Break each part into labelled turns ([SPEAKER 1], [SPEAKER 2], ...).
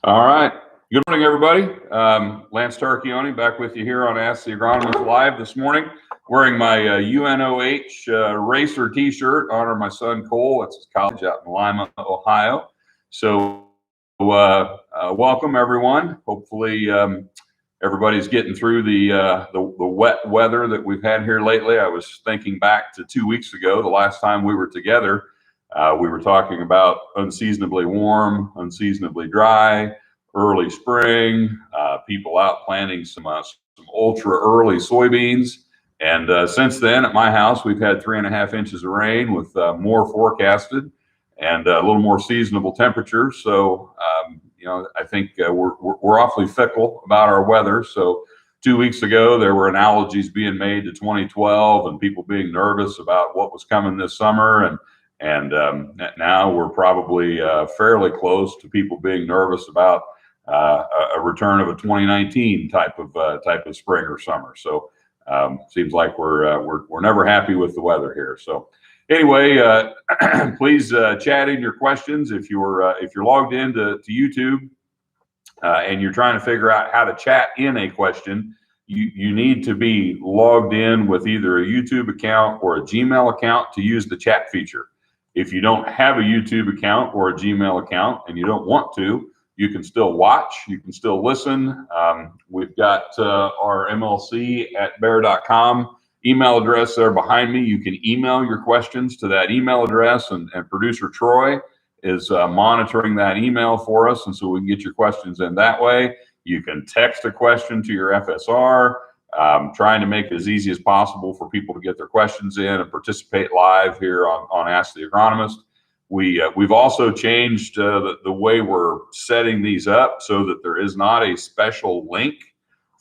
[SPEAKER 1] All right. Good morning, everybody. Lance Tarchioni back with you here on Ask the Agronomist Live this morning, wearing my UNOH racer T-shirt. Honor my son Cole. It's his college out in Lima, Ohio. So welcome everyone. Hopefully everybody's getting through the wet weather that we've had here lately. I was thinking back to 2 weeks ago, the last time we were together. We were talking about unseasonably warm, unseasonably dry, early spring, people out planting some ultra early soybeans. And since then, at my house, we've had 3.5 inches of rain with more forecasted and a little more seasonable temperatures. So, I think we're awfully fickle about our weather. So 2 weeks ago, there were analogies being made to 2012 and people being nervous about what was coming this summer. And now we're probably fairly close to people being nervous about a return of a 2019 type of spring or summer. So seems like we're never happy with the weather here. So anyway, please chat in your questions if you're logged into YouTube and you're trying to figure out how to chat in a question. You need to be logged in with either a YouTube account or a Gmail account to use the chat feature. If you don't have a YouTube account or a Gmail account and you don't want to, you can still watch, you can still listen. We've got our MLC@bear.com email address there behind me. You can email your questions to that email address, and producer Troy is monitoring that email for us, and so we can get your questions in that way. You can text a question to your FSR. Trying to make it as easy as possible for people to get their questions in and participate live here on Ask the Agronomist. We've also changed the way we're setting these up so that there is not a special link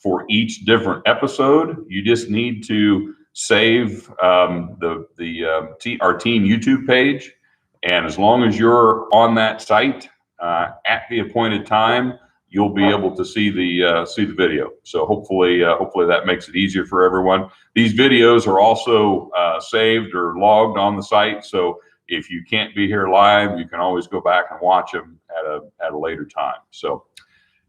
[SPEAKER 1] for each different episode. You just need to save our team YouTube page, and as long as you're on that site at the appointed time, you'll be able to see the video. So hopefully that makes it easier for everyone. These videos are also saved or logged on the site. So if you can't be here live, you can always go back and watch them at a later time. So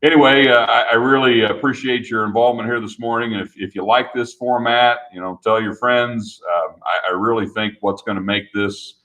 [SPEAKER 1] anyway, I really appreciate your involvement here this morning. And if you like this format, tell your friends. I really think what's going to make this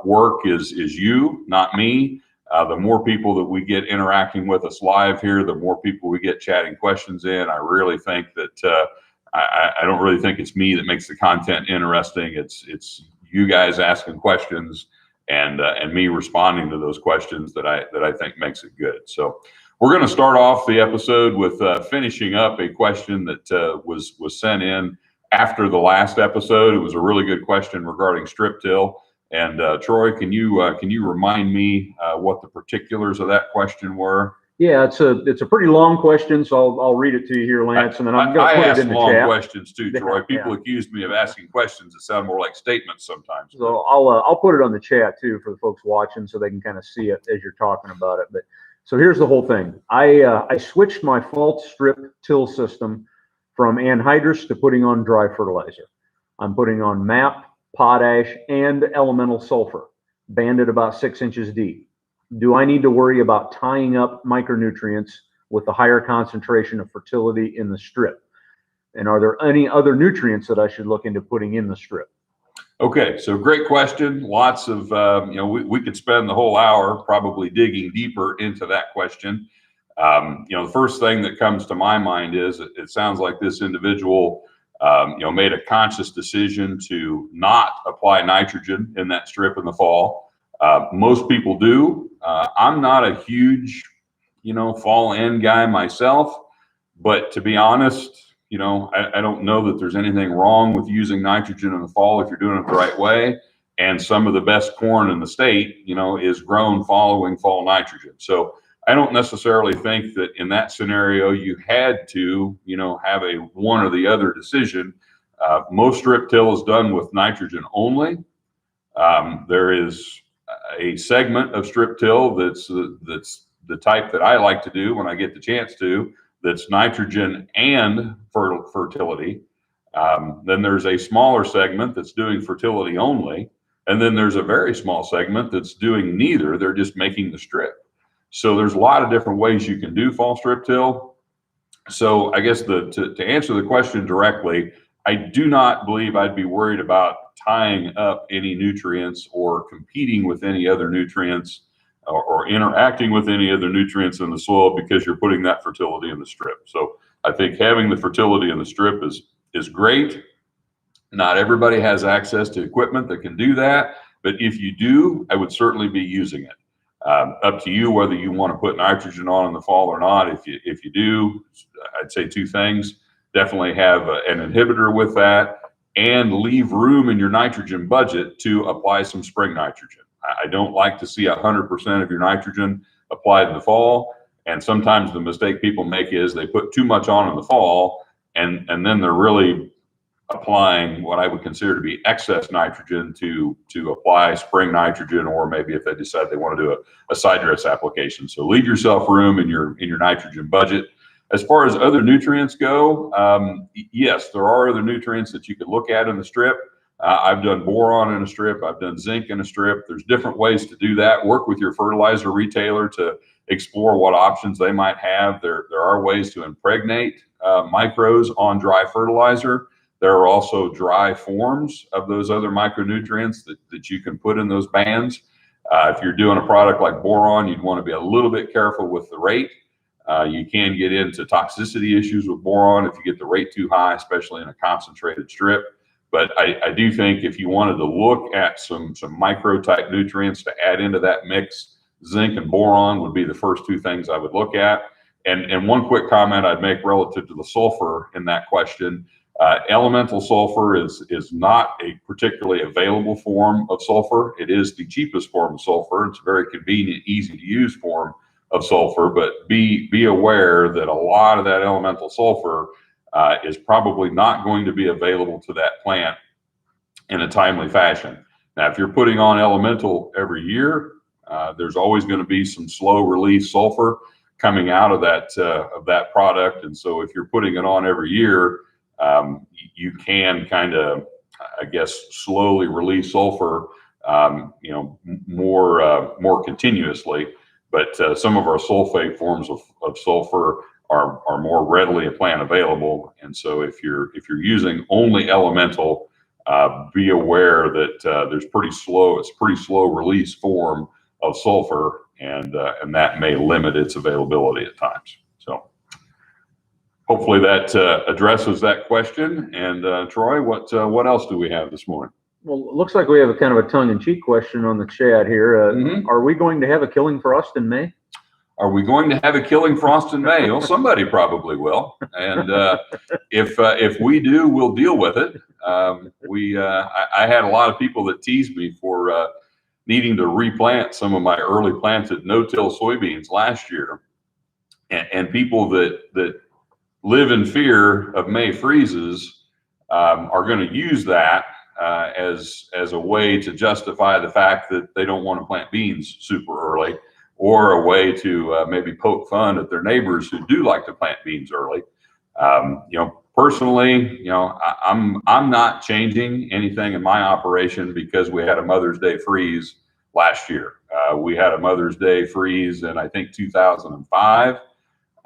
[SPEAKER 1] work is you, not me. The more people that we get interacting with us live here, the more people we get chatting questions in. I really think that I don't really think it's me that makes the content interesting. It's you guys asking questions and me responding to those questions that I think makes it good. So we're going to start off the episode with finishing up a question that was sent in after the last episode. It was a really good question regarding strip till. And Troy, can you remind me what the particulars of that question were?
[SPEAKER 2] Yeah, it's a pretty long question, so I'll read it to you here, Lance, and then I'm going to put it in the chat. I ask long
[SPEAKER 1] questions too, Troy. People accuse me of asking questions that sound more like statements sometimes.
[SPEAKER 2] So I'll put it on the chat too for the folks watching, so they can kind of see it as you're talking about it. But so here's the whole thing. I switched my fall strip till system from anhydrous to putting on dry fertilizer. I'm putting on MAP, potash, and elemental sulfur, banded about 6 inches deep. Do I need to worry about tying up micronutrients with the higher concentration of fertility in the strip? And are there any other nutrients that I should look into putting in the strip?
[SPEAKER 1] Okay, so great question. Lots of, we could spend the whole hour probably digging deeper into that question. The first thing that comes to my mind is it sounds like this individual made a conscious decision to not apply nitrogen in that strip in the fall. Most people do. I'm not a huge, fall end guy myself, but to be honest, I don't know that there's anything wrong with using nitrogen in the fall if you're doing it the right way. And some of the best corn in the state, is grown following fall nitrogen. So I don't necessarily think that in that scenario you had to, have a one or the other decision. Most strip till is done with nitrogen only. There is a segment of strip till that's the type that I like to do when I get the chance to. That's nitrogen and fertility. Then there's a smaller segment that's doing fertility only, and then there's a very small segment that's doing neither. They're just making the strip. So there's a lot of different ways you can do fall strip till. So I guess to answer the question directly, I do not believe I'd be worried about tying up any nutrients or competing with any other nutrients or interacting with any other nutrients in the soil because you're putting that fertility in the strip. So I think having the fertility in the strip is great. Not everybody has access to equipment that can do that, but if you do, I would certainly be using it. Up to you whether you want to put nitrogen on in the fall or not. If you do, I'd say two things. Definitely have an inhibitor with that, and leave room in your nitrogen budget to apply some spring nitrogen. I don't like to see 100% of your nitrogen applied in the fall, and sometimes the mistake people make is they put too much on in the fall, and then they're really applying what I would consider to be excess nitrogen to apply spring nitrogen, or maybe if they decide they want to do a side dress application. So leave yourself room in your nitrogen budget. As far as other nutrients go, yes, there are other nutrients that you could look at in the strip. I've done boron in a strip. I've done zinc in a strip. There's different ways to do that. Work with your fertilizer retailer to explore what options they might have. There are ways to impregnate micros on dry fertilizer. There are also dry forms of those other micronutrients that you can put in those bands. If you're doing a product like boron, you'd want to be a little bit careful with the rate. You can get into toxicity issues with boron if you get the rate too high, especially in a concentrated strip. But I do think if you wanted to look at some micro type nutrients to add into that mix, zinc and boron would be the first two things I would look at. And one quick comment I'd make relative to the sulfur in that question. Elemental sulfur is not a particularly available form of sulfur. It is the cheapest form of sulfur. It's a very convenient, easy to use form of sulfur, but be aware that a lot of that elemental sulfur is probably not going to be available to that plant in a timely fashion. Now, if you're putting on elemental every year, there's always going to be some slow release sulfur coming out of that product. And so if you're putting it on every year, you can kind of, I guess, slowly release sulfur, more continuously. But some of our sulfate forms of sulfur are more readily at plant available. And so if you're using only elemental, be aware that it's pretty slow release form of sulfur, and that may limit its availability at times. So hopefully that addresses that question. And Troy, what else do we have this morning?
[SPEAKER 2] Well, it looks like we have a kind of a tongue-in-cheek question on the chat here. Are we going to have a killing frost in May?
[SPEAKER 1] Are we going to have a killing frost in May? Well, somebody probably will. And if we do, we'll deal with it. I had a lot of people that teased me for needing to replant some of my early planted no-till soybeans last year. And people that live in fear of May freezes are going to use that as a way to justify the fact that they don't want to plant beans super early, or a way to maybe poke fun at their neighbors who do like to plant beans early. Personally, I'm not changing anything in my operation because we had a Mother's Day freeze last year. We had a Mother's Day freeze in, I think, 2005.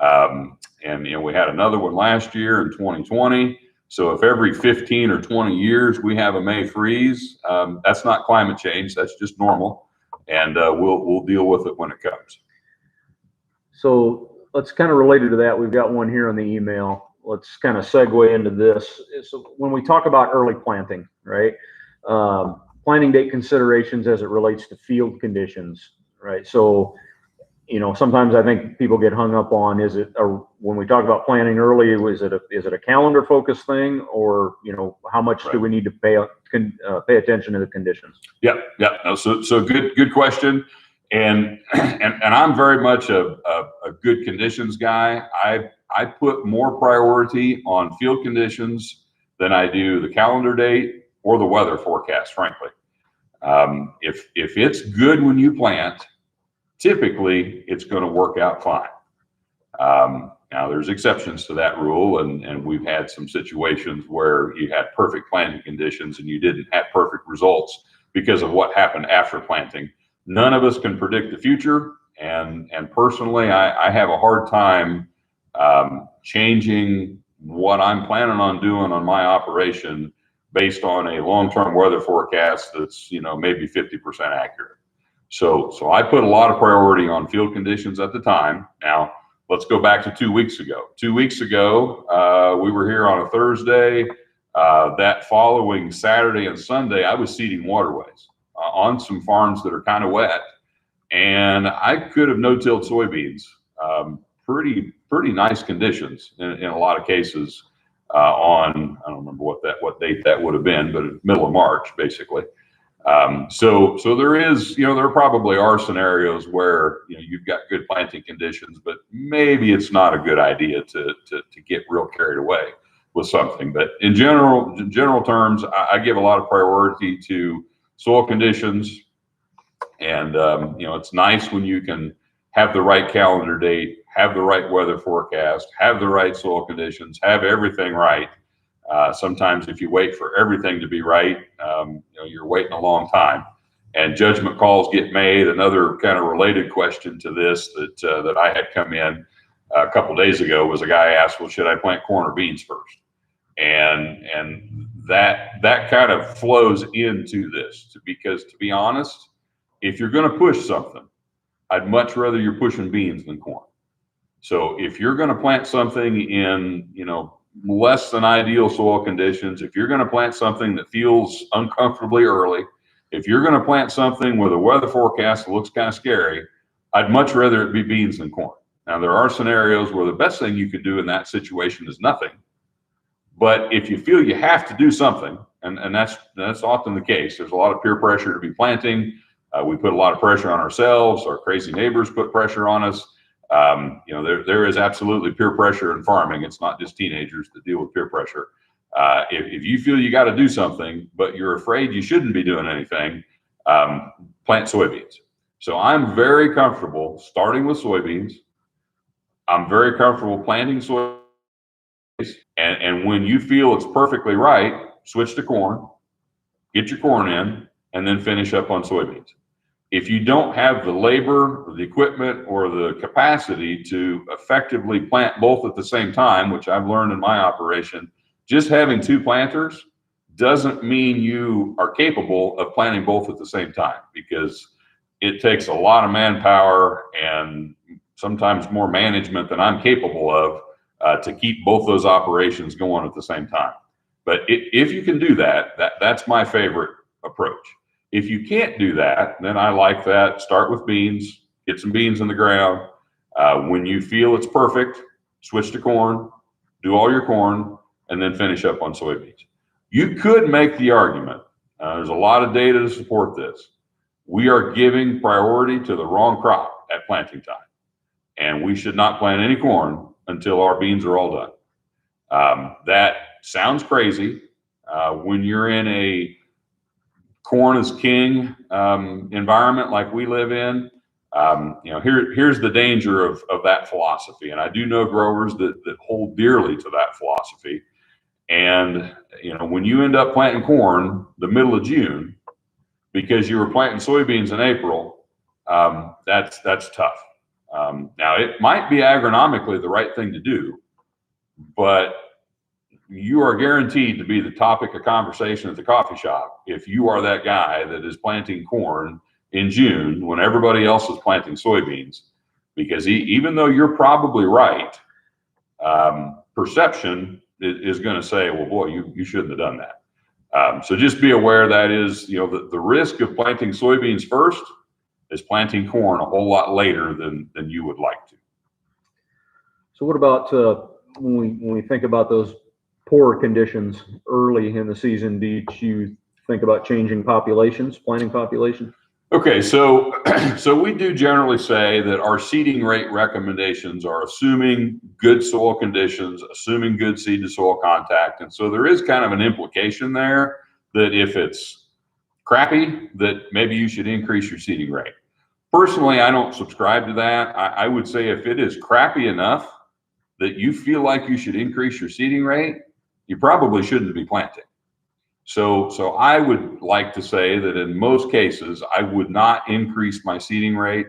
[SPEAKER 1] And we had another one last year in 2020. So if every 15 or 20 years we have a May freeze, that's not climate change, that's just normal. And we'll deal with it when it comes.
[SPEAKER 2] So let's kind of related to that. We've got one here on the email. Let's kind of segue into this. So when we talk about early planting, right? Planting date considerations as it relates to field conditions, right? So, sometimes I think people get hung up on, when we talk about planting early, is it a calendar focused thing, or, how much do we need to pay attention to the conditions? Yeah.
[SPEAKER 1] No, so good question. And I'm very much a good conditions guy. I put more priority on field conditions than I do the calendar date or the weather forecast, frankly. If it's good when you plant, typically it's going to work out fine. Now there's exceptions to that rule, and we've had some situations where you had perfect planting conditions and you didn't have perfect results because of what happened after planting. None of us can predict the future, And personally, I have a hard time changing what I'm planning on doing on my operation based on a long-term weather forecast that's, maybe 50% accurate. So I put a lot of priority on field conditions at the time. Now, let's go back to 2 weeks ago. 2 weeks ago, we were here on a Thursday. That following Saturday and Sunday, I was seeding waterways on some farms that are kind of wet. And I could have no-tilled soybeans, pretty nice conditions in a lot of cases on, I don't remember what date that would have been, but middle of March, basically. So there probably are scenarios where you've got good planting conditions, but maybe it's not a good idea to get real carried away with something. But in general terms, I give a lot of priority to soil conditions. And, it's nice when you can have the right calendar date, have the right weather forecast, have the right soil conditions, have everything right. Sometimes if you wait for everything to be right, you're waiting a long time. And judgment calls get made. Another kind of related question to this that I had come in a couple of days ago was a guy asked, well, should I plant corn or beans first? And that kind of flows into this because, to be honest, if you're going to push something, I'd much rather you're pushing beans than corn. So if you're going to plant something in, less than ideal soil conditions, if you're going to plant something that feels uncomfortably early, if you're going to plant something with a weather forecast that looks kind of scary, I'd much rather it be beans than corn. Now, there are scenarios where the best thing you could do in that situation is nothing. But if you feel you have to do something, and that's often the case, there's a lot of peer pressure to be planting. We put a lot of pressure on ourselves. Our crazy neighbors put pressure on us. There is absolutely peer pressure in farming. It's not just teenagers that deal with peer pressure. If you feel you got to do something, but you're afraid you shouldn't be doing anything, plant soybeans. So I'm very comfortable starting with soybeans. I'm very comfortable planting soybeans. And when you feel it's perfectly right, switch to corn, get your corn in, and then finish up on soybeans. If you don't have the labor, or the equipment, or the capacity to effectively plant both at the same time, which I've learned in my operation, just having two planters doesn't mean you are capable of planting both at the same time, because it takes a lot of manpower and sometimes more management than I'm capable of to keep both those operations going at the same time. But if you can do that, that's my favorite approach. If you can't do that, then I like that. Start with beans, get some beans in the ground. When you feel it's perfect, switch to corn, do all your corn, and then finish up on soybeans. You could make the argument, there's a lot of data to support this, we are giving priority to the wrong crop at planting time. And we should not plant any corn until our beans are all done. That sounds crazy. When you're in a corn is king environment like we live in, here's the danger of that philosophy. And I do know growers that hold dearly to that philosophy. And when you end up planting corn the middle of June because you were planting soybeans in April, that's tough. Now, it might be agronomically the right thing to do, but you are guaranteed to be the topic of conversation at the coffee shop if you are that guy that is planting corn in June when everybody else is planting soybeans. Because even though you're probably right, perception is going to say, well, boy, you shouldn't have done that. So just be aware that is, the risk of planting soybeans first is planting corn a whole lot later than you would like to.
[SPEAKER 2] So what about when we think about those poor conditions early in the season? Do you think about changing populations, planting population?
[SPEAKER 1] Okay, so we do generally say that our seeding rate recommendations are assuming good soil conditions, assuming good seed to soil contact. And so there is kind of an implication there that if it's crappy, that maybe you should increase your seeding rate. Personally, I don't subscribe to that. I would say if it is crappy enough that you feel like you should increase your seeding rate, you probably shouldn't be planting. So I would like to say that in most cases, I would not increase my seeding rate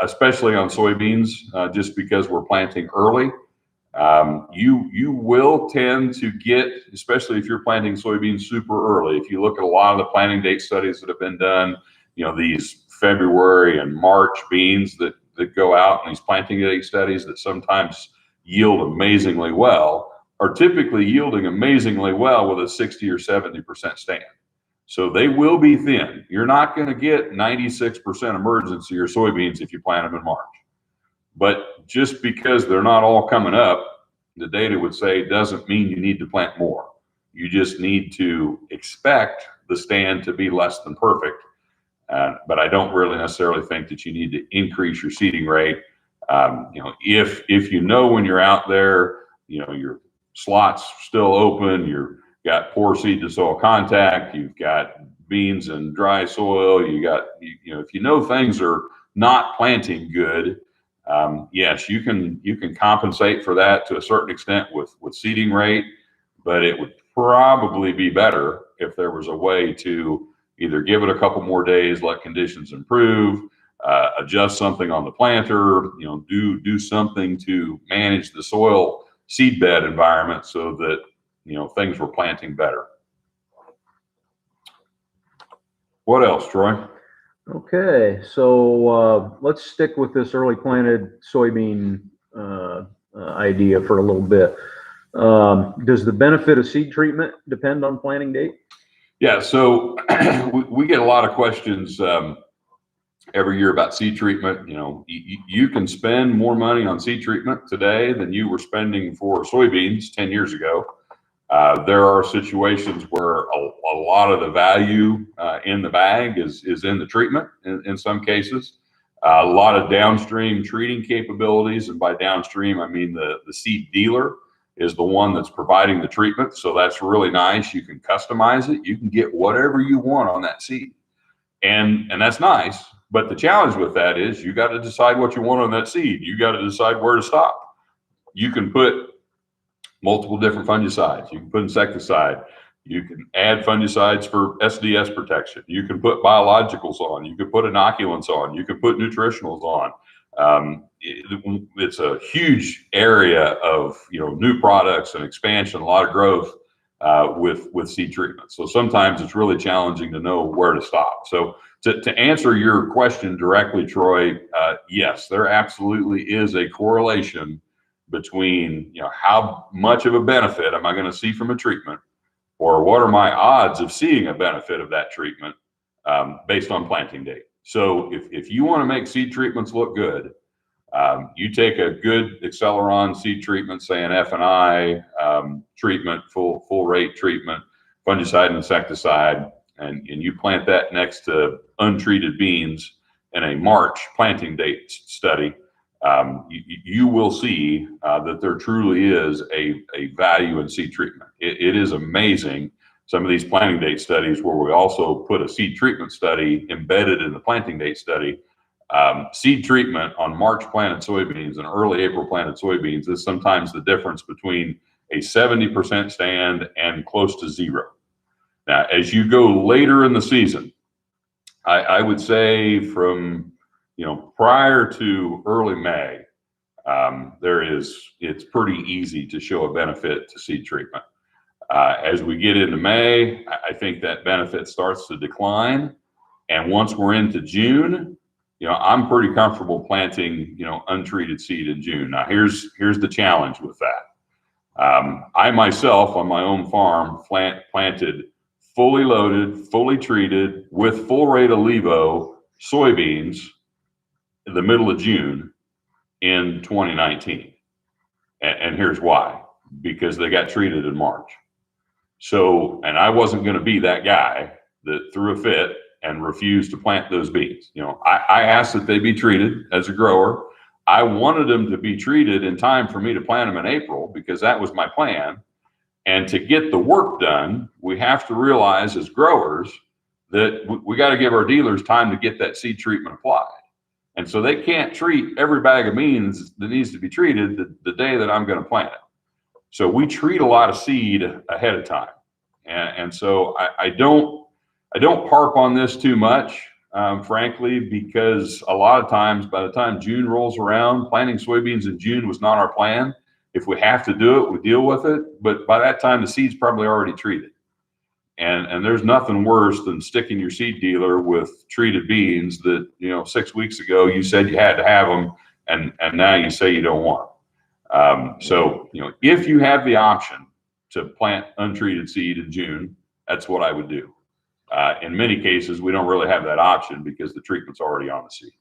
[SPEAKER 1] especially on soybeans, just because we're planting early. You will tend to get, especially if you're planting soybeans super early. If you look at a lot of the planting date studies that have been done, these February and March beans that go out in these planting date studies that sometimes yield amazingly well are typically yielding amazingly well with a 60 or 70% stand. So they will be thin. You're not going to get 96% emergence of your soybeans if you plant them in March. But just because they're not all coming up, the data would say doesn't mean you need to plant more. You just need to expect the stand to be less than perfect. But I don't really necessarily think that you need to increase your seeding rate. If when you're out there, your slots still open, you've got poor seed to soil contact, you've got beans in dry soil, if things are not planting good, yes, you can compensate for that to a certain extent with seeding rate, but it would probably be better if there was a way to either give it a couple more days, let conditions improve, adjust something on the planter, do something to manage the soil seed bed environment so that things were planting better. What else, Troy?
[SPEAKER 2] Okay, so let's stick with this early planted soybean idea for a little bit. Does the benefit of seed treatment depend on planting date?
[SPEAKER 1] Yeah, so we get a lot of questions every year about seed treatment. You can spend more money on seed treatment today than you were spending for soybeans 10 years ago. There are situations where a lot of the value in the bag is in the treatment in some cases. A lot of downstream treating capabilities, and by downstream I mean the seed dealer is the one that's providing the treatment. So that's really nice. You can customize it. You can get whatever you want on that seed. And that's nice. But the challenge with that is you got to decide what you want on that seed. You got to decide where to stop. You can put multiple different fungicides. You can put insecticide. You can add fungicides for SDS protection. You can put biologicals on. You can put inoculants on. You can put nutritionals on. It's a huge area of new products and expansion, a lot of growth with seed treatment. So sometimes it's really challenging to know where to stop. So to answer your question directly, Troy, yes, there absolutely is a correlation between how much of a benefit am I going to see from a treatment, or what are my odds of seeing a benefit of that treatment based on planting date. So if you want to make seed treatments look good, you take a good Acceleron seed treatment, say an F&I treatment, full rate treatment, fungicide and insecticide, and you plant that next to untreated beans in a March planting date study, you will see that there truly is a value in seed treatment. It is amazing. Some of these planting date studies where we also put a seed treatment study embedded in the planting date study, seed treatment on March planted soybeans and early April planted soybeans is sometimes the difference between a 70% stand and close to zero. Now, as you go later in the season, I would say from prior to early May, it's pretty easy to show a benefit to seed treatment. As we get into May, I think that benefit starts to decline. And once we're into June, I'm pretty comfortable planting, untreated seed in June. Now, here's the challenge with that. I myself on my own farm planted fully loaded, fully treated with full rate Levo soybeans in the middle of June in 2019. And here's why: because they got treated in March. So, and I wasn't going to be that guy that threw a fit and refused to plant those beans. I asked that they be treated as a grower. I wanted them to be treated in time for me to plant them in April because that was my plan. And to get the work done, we have to realize as growers that we got to give our dealers time to get that seed treatment applied. And so they can't treat every bag of beans that needs to be treated the day that I'm going to plant it. So we treat a lot of seed ahead of time. And so I don't harp on this too much. frankly, because a lot of times by the time June rolls around, planting soybeans in June was not our plan. If we have to do it, we deal with it. But by that time, the seed's probably already treated. And there's nothing worse than sticking your seed dealer with treated beans that, 6 weeks ago you said you had to have them, and now you say you don't want them. So, if you have the option to plant untreated seed in June, that's what I would do. In many cases, we don't really have that option because the treatment's already on the seed.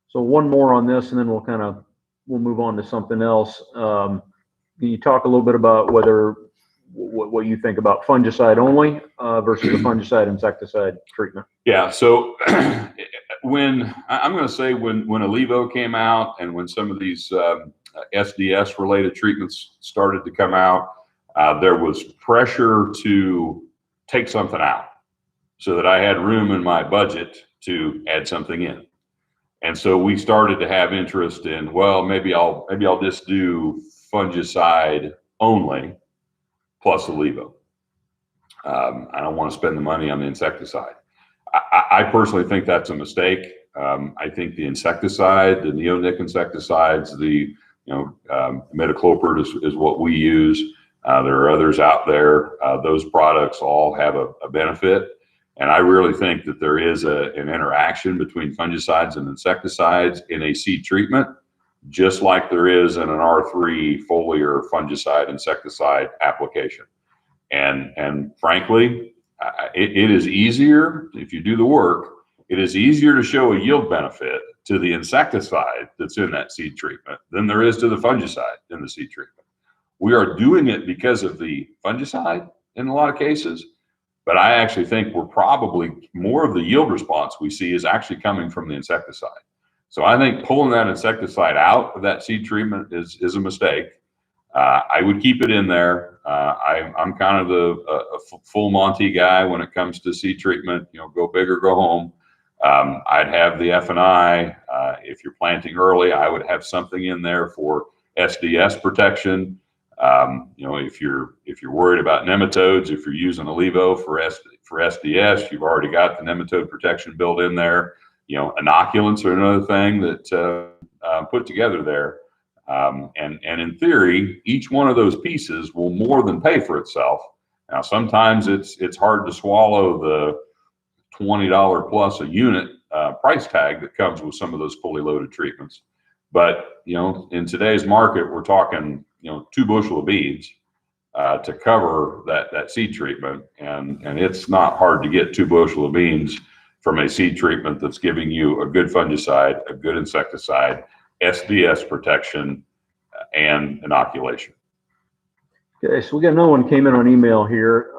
[SPEAKER 2] So one more on this, and then we'll move on to something else. Can you talk a little bit about what you think about fungicide only versus the fungicide insecticide treatment?
[SPEAKER 1] Yeah. So when Alevo came out and when some of these SDS related treatments started to come out, there was pressure to take something out so that I had room in my budget to add something in. And so we started to have interest in, well, maybe I'll just do fungicide only plus Alevo. I don't want to spend the money on the insecticide. I personally think that's a mistake. I think the insecticide, the neonic insecticides, the metacloprid is what we use. There are others out there. Those products all have a benefit. And I really think that there is an interaction between fungicides and insecticides in a seed treatment, just like there is in an R3 foliar fungicide insecticide application. And frankly, it is easier, if you do the work, it is easier to show a yield benefit to the insecticide that's in that seed treatment than there is to the fungicide in the seed treatment. We are doing it because of the fungicide in a lot of cases, but I actually think we're probably more of the yield response we see is actually coming from the insecticide. So I think pulling that insecticide out of that seed treatment is a mistake. I would keep it in there. I'm kind of a full Monty guy when it comes to seed treatment. Go big or go home. I'd have the F&I. If you're planting early, I would have something in there for SDS protection. If you're worried about nematodes, if you're using Alevo for SDS, you've already got the nematode protection built in there. Inoculants are another thing that put together there. And in theory, each one of those pieces will more than pay for itself. Now, sometimes it's hard to swallow the $20 plus a unit price tag that comes with some of those fully loaded treatments. But in today's market, we're talking 2 bushel of beans to cover that seed treatment, and it's not hard to get 2 bushel of beans from a seed treatment that's giving you a good fungicide, a good insecticide, SDS protection, and inoculation.
[SPEAKER 2] Okay, so we got another one came in on email here.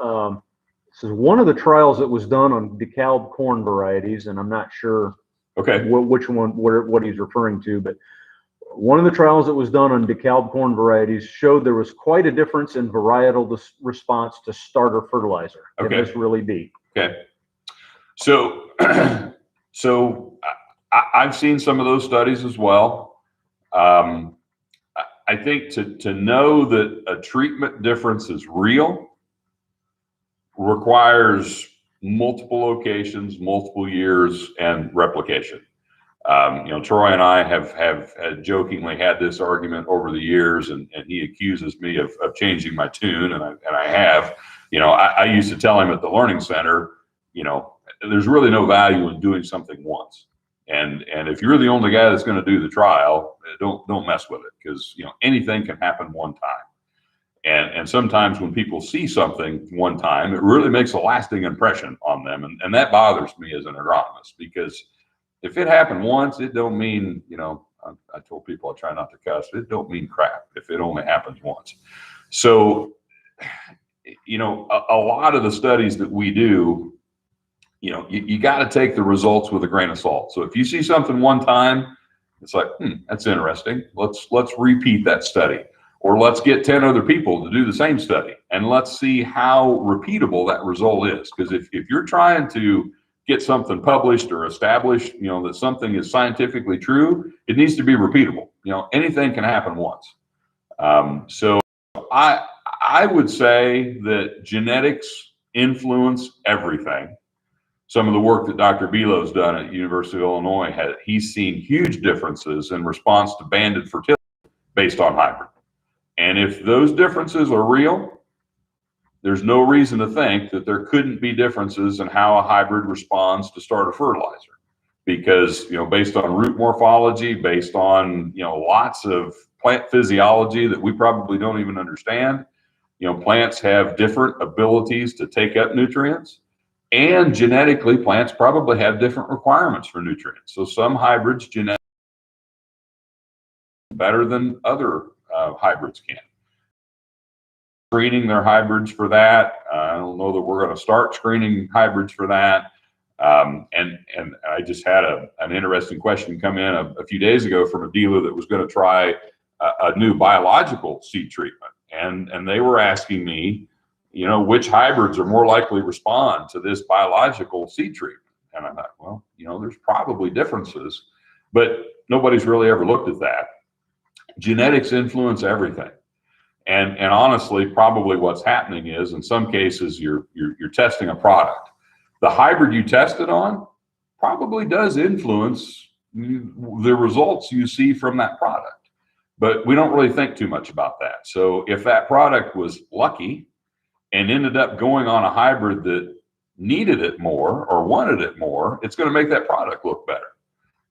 [SPEAKER 2] This is one of the trials that was done on decalb corn varieties, and I'm not sure which one, what he's referring to, but one of the trials that was done on decalb corn varieties showed there was quite a difference in varietal response to starter fertilizer. Can this really be?
[SPEAKER 1] Okay. So I've seen some of those studies as well. I think to know that a treatment difference is real requires multiple locations, multiple years, and replication. Troy and I have jokingly had this argument over the years, and he accuses me of changing my tune, and I have. I used to tell him at the Learning Center, there's really no value in doing something once. And if you're the only guy that's going to do the trial, don't mess with it, because anything can happen one time. And sometimes when people see something one time, it really makes a lasting impression on them, and that bothers me as an agronomist, because if it happened once, it don't mean, I told people I try not to cuss, it don't mean crap if it only happens once. So, a lot of the studies that we do, you got to take the results with a grain of salt. So if you see something one time, it's like, that's interesting. Let's repeat that study, or let's get 10 other people to do the same study, and let's see how repeatable that result is. Because if you're trying to get something published or established, that something is scientifically true, it needs to be repeatable. Anything can happen once. So I would say that genetics influence everything. Some of the work that Dr. Belo's done at University of Illinois, he's seen huge differences in response to banded fertility based on hybrid. And if those differences are real, there's no reason to think that there couldn't be differences in how a hybrid responds to starter fertilizer. Because, based on root morphology, based on, lots of plant physiology that we probably don't even understand, plants have different abilities to take up nutrients. And genetically, plants probably have different requirements for nutrients. So some hybrids genetically better than other hybrids can. Screening their hybrids for that. I don't know that we're going to start screening hybrids for that. And I just had an interesting question come in a few days ago from a dealer that was going to try a new biological seed treatment. And they were asking me, which hybrids are more likely to respond to this biological seed treatment? And I thought, well, there's probably differences, but nobody's really ever looked at that. Genetics influence everything. And honestly, probably what's happening is, in some cases, you're testing a product. The hybrid you tested on probably does influence the results you see from that product, but we don't really think too much about that. So if that product was lucky and ended up going on a hybrid that needed it more or wanted it more, it's going to make that product look better.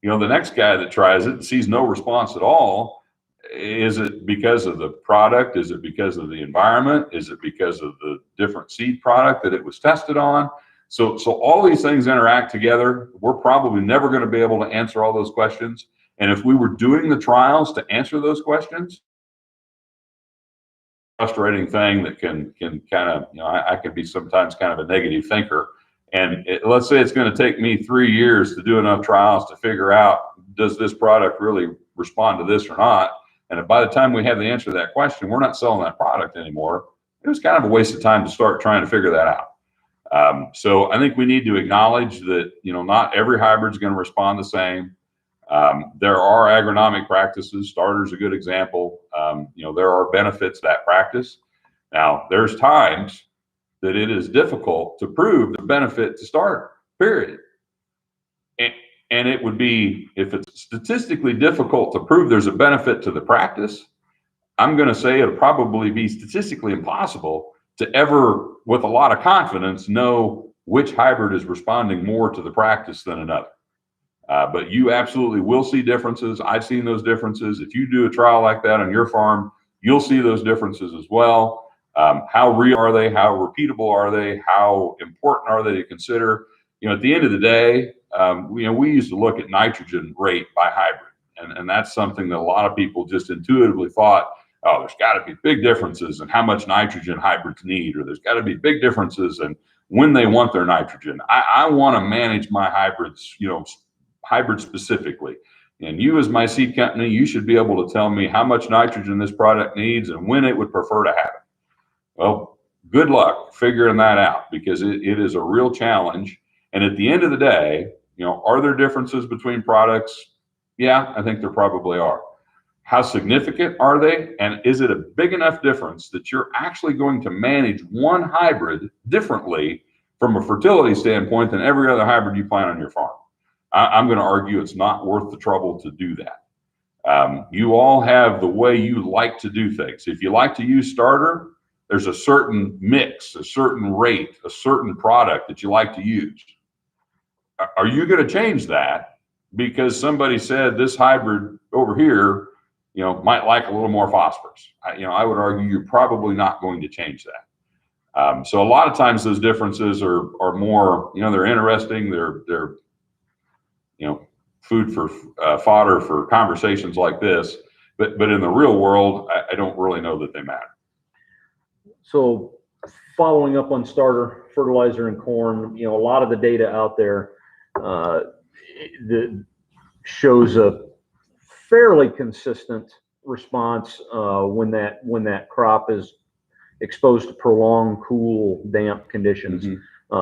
[SPEAKER 1] The next guy that tries it and sees no response at all, is it because of the product? Is it because of the environment? Is it because of the different seed product that it was tested on? So all these things interact together. We're probably never going to be able to answer all those questions. And if we were doing the trials to answer those questions, frustrating thing that can kind of, I can be sometimes kind of a negative thinker. And let's say it's going to take me 3 years to do enough trials to figure out, does this product really respond to this or not? And by the time we have the answer to that question, we're not selling that product anymore. It was kind of a waste of time to start trying to figure that out. So I think we need to acknowledge that, not every hybrid is going to respond the same. There are agronomic practices. Starter's a good example. There are benefits to that practice. Now, there's times that it is difficult to prove the benefit to starter, period. And it would be, if it's statistically difficult to prove there's a benefit to the practice, I'm going to say it'll probably be statistically impossible to ever, with a lot of confidence, know which hybrid is responding more to the practice than another. But you absolutely will see differences. I've seen those differences. If you do a trial like that on your farm, you'll see those differences as well. How real are they? How repeatable are they? How important are they to consider? At the end of the day, we used to look at nitrogen rate by hybrid. And that's something that a lot of people just intuitively thought, oh, there's got to be big differences in how much nitrogen hybrids need, or there's got to be big differences in when they want their nitrogen. I want to manage my hybrids, hybrid specifically. And you, as my seed company, you should be able to tell me how much nitrogen this product needs and when it would prefer to have it. Well, good luck figuring that out, because it is a real challenge. And at the end of the day, are there differences between products? Yeah, I think there probably are. How significant are they? And is it a big enough difference that you're actually going to manage one hybrid differently from a fertility standpoint than every other hybrid you plant on your farm? I'm going to argue it's not worth the trouble to do that. You all have the way you like to do things. If you like to use starter, there's a certain mix, a certain rate, a certain product that you like to use. Are you going to change that because somebody said this hybrid over here, might like a little more phosphorus? I would argue you're probably not going to change that. So a lot of times those differences are more, they're interesting. They're food for fodder for conversations like this. But in the real world, I don't really know that they matter.
[SPEAKER 2] So following up on starter fertilizer and corn, a lot of the data out there that shows a fairly consistent response when that crop is exposed to prolonged cool, damp conditions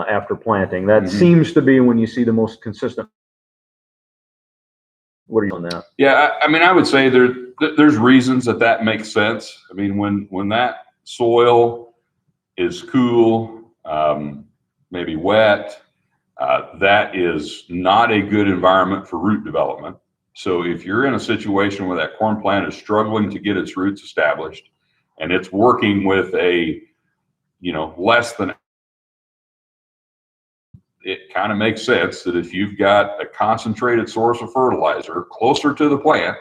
[SPEAKER 2] after planting. That seems to be when you see the most consistent. What are you on that?
[SPEAKER 1] Yeah, I would say there's reasons that makes sense. When that soil is cool, maybe wet, That is not a good environment for root development. So if you're in a situation where that corn plant is struggling to get its roots established and it's working with a, less than, it kind of makes sense that if you've got a concentrated source of fertilizer closer to the plant,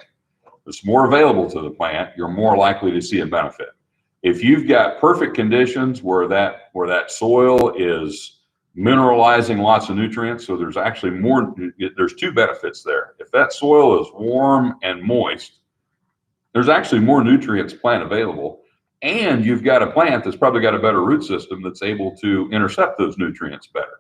[SPEAKER 1] that's more available to the plant, you're more likely to see a benefit. If you've got perfect conditions where that soil is mineralizing lots of nutrients, so there's actually there's two benefits there. If that soil is warm and moist, there's actually more nutrients plant available, and you've got a plant that's probably got a better root system that's able to intercept those nutrients better.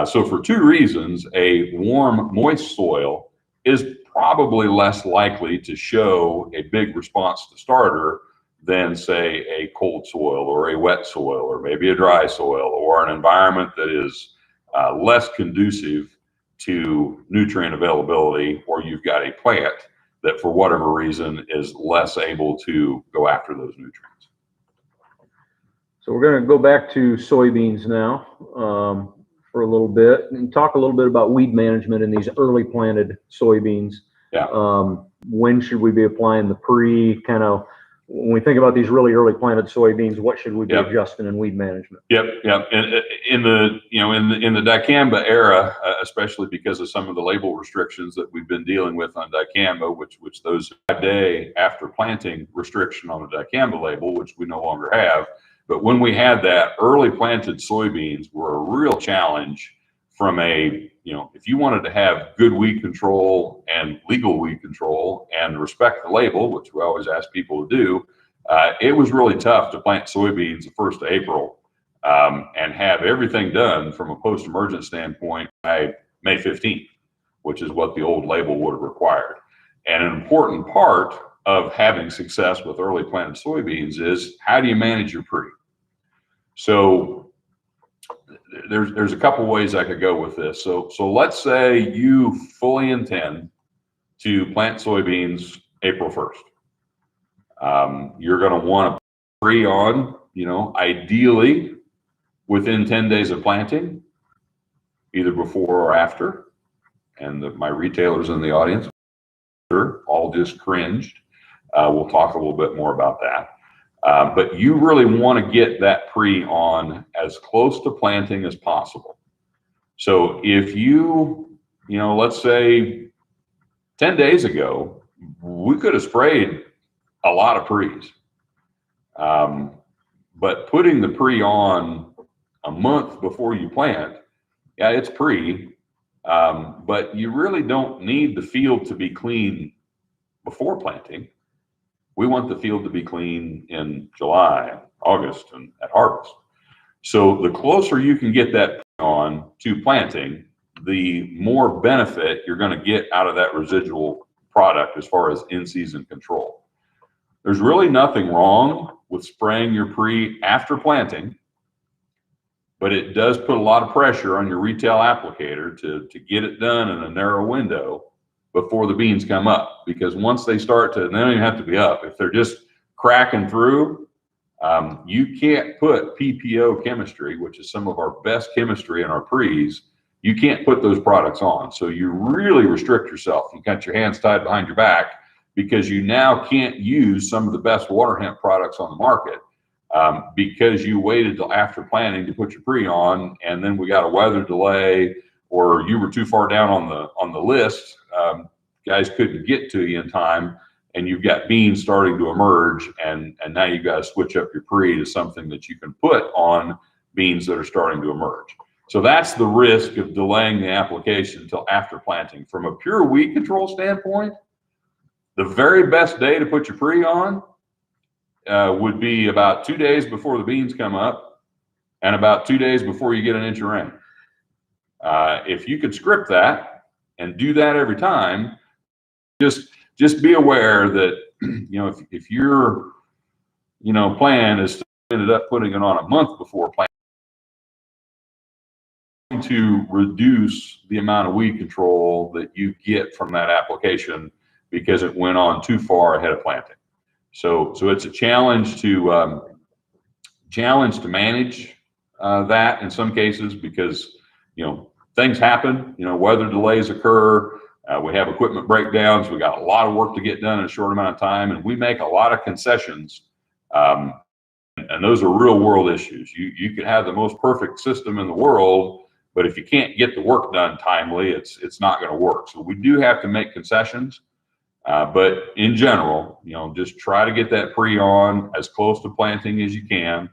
[SPEAKER 1] So for two reasons, a warm, moist soil is probably less likely to show a big response to starter than, say, a cold soil or a wet soil or maybe a dry soil or an environment that is less conducive to nutrient availability, or you've got a plant that for whatever reason is less able to go after those nutrients.
[SPEAKER 2] So we're going to go back to soybeans now for a little bit and talk a little bit about weed management in these early planted soybeans.
[SPEAKER 1] Yeah.
[SPEAKER 2] When should we be applying the when we think about these really early planted soybeans, what should we be adjusting in weed management?
[SPEAKER 1] Yep. And in the dicamba era, especially because of some of the label restrictions that we've been dealing with on dicamba, which those 5-day after planting restriction on the dicamba label, which we no longer have. But when we had that, early planted soybeans were a real challenge from if you wanted to have good weed control and legal weed control and respect the label, which we always ask people to do, it was really tough to plant soybeans the 1st of April and have everything done from a post-emergent standpoint by May 15th, which is what the old label would have required. And an important part of having success with early planted soybeans is how do you manage your pre? So there's a couple ways I could go with this. So let's say you fully intend to plant soybeans April 1st. You're going to want to pre on, ideally within 10 days of planting, either before or after. And my retailers in the audience all just cringed. We'll talk a little bit more about that. But you really want to get that pre on as close to planting as possible. So if let's say 10 days ago, we could have sprayed a lot of pre's. But putting the pre on a month before you plant, it's pre, but you really don't need the field to be clean before planting. We want the field to be clean in July, August, and at harvest. So the closer you can get that on to planting, the more benefit you're going to get out of that residual product as far as in-season control. There's really nothing wrong with spraying your pre after planting, but it does put a lot of pressure on your retail applicator to get it done in a narrow window before the beans come up, because once they start to, they don't even have to be up. If they're just cracking through, you can't put PPO chemistry, which is some of our best chemistry in our pre's, you can't put those products on. So you really restrict yourself. You got your hands tied behind your back because you now can't use some of the best water hemp products on the market because you waited till after planting to put your pre on, and then we got a weather delay, or you were too far down on the list. Guys couldn't get to you in time, and you've got beans starting to emerge, and now you've got to switch up your pre to something that you can put on beans that are starting to emerge. So that's the risk of delaying the application until after planting. From a pure weed control standpoint, the very best day to put your pre on would be about 2 days before the beans come up and about 2 days before you get an inch of rain. If you could script that and do that every time, just be aware that if your plan is to ended up putting it on a month before planting, to reduce the amount of weed control that you get from that application because it went on too far ahead of planting. So it's a challenge to manage that in some cases, because things happen, weather delays occur. We have equipment breakdowns. We got a lot of work to get done in a short amount of time, and we make a lot of concessions. And those are real world issues. You can have the most perfect system in the world, but if you can't get the work done timely, it's not going to work. So we do have to make concessions. But in general, just try to get that pre-on as close to planting as you can.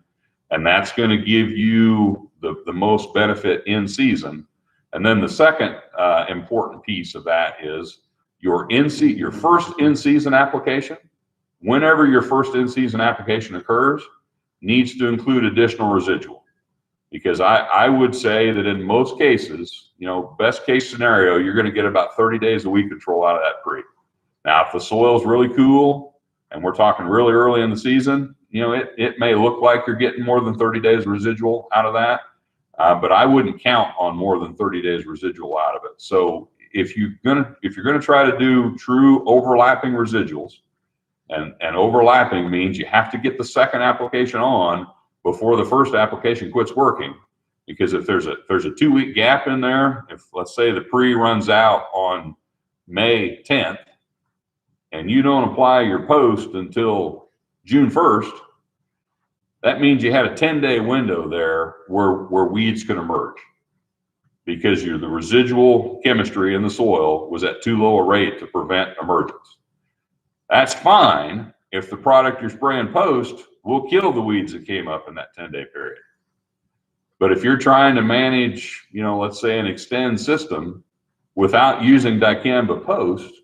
[SPEAKER 1] And that's going to give you the most benefit in season. And then the second important piece of that is your first in-season application. Whenever your first in-season application occurs, needs to include additional residual. Because I would say that in most cases, best case scenario, you're going to get about 30 days of weed control out of that pre. Now, if the soil's really cool and we're talking really early in the season, it may look like you're getting more than 30 days residual out of that, but I wouldn't count on more than 30 days residual out of it. So if you're gonna try to do true overlapping residuals, and overlapping means you have to get the second application on before the first application quits working, because if there's a 2-week gap in there, if let's say the pre runs out on May 10th, and you don't apply your post until June 1st, that means you had a 10-day window there where weeds can emerge, because the residual chemistry in the soil was at too low a rate to prevent emergence. That's fine if the product you're spraying post will kill the weeds that came up in that 10-day period. But if you're trying to manage, let's say an extend system without using dicamba post,